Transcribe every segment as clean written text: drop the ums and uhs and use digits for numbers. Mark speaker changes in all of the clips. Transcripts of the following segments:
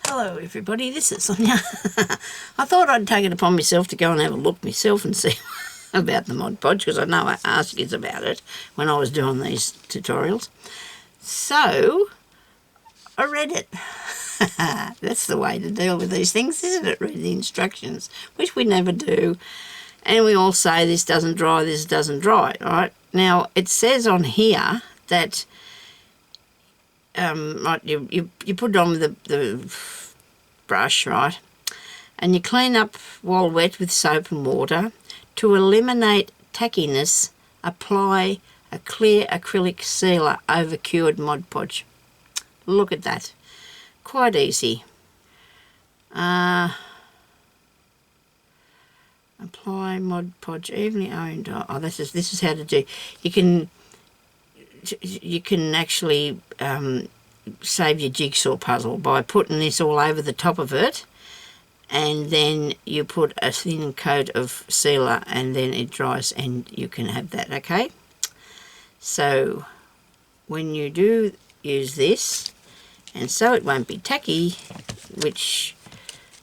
Speaker 1: Hello everybody, this is Sonya. I thought I'd take it upon myself to go and have a look myself and see about the Mod Podge, because I know I asked you about it when I was doing these tutorials. So, I read it. That's the way to deal with these things, isn't it? Read the instructions, which we never do. And we all say this doesn't dry, this doesn't dry, right? Now, it says on here that right, you put it on with the brush, right, and you clean up while wet with soap and water. To eliminate tackiness, apply a clear acrylic sealer over cured Mod Podge. Look at that, quite easy. Apply Mod Podge evenly owned. Oh, this is how to do. You can actually save your jigsaw puzzle by putting this all over the top of it, and then you put a thin coat of sealer and then it dries and you can have that, okay? So when you do use this, and so it won't be tacky, which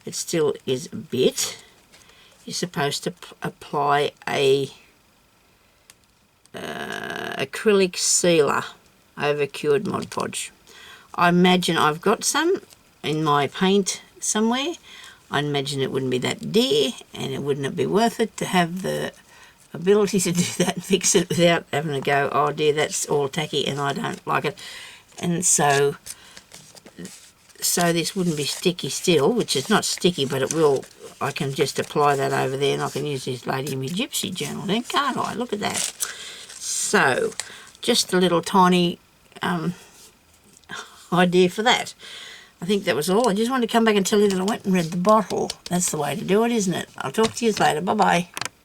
Speaker 1: it still is a bit, you're supposed to apply a acrylic sealer over cured Mod Podge. I imagine I've got some in my paint somewhere. I imagine it wouldn't be that dear, and it wouldn't be worth it to have the ability to do that and fix it without having to go, oh dear, that's all tacky and I don't like it. And so this wouldn't be sticky still, which is not sticky, but it will. I can just apply that over there and I can use this lady in my gypsy journal then, can't I? Look at that. So, just a little tiny idea for that. I think that was all. I just wanted to come back and tell you that I went and read the bottle. That's the way to do it, isn't it? I'll talk to you later. Bye-bye.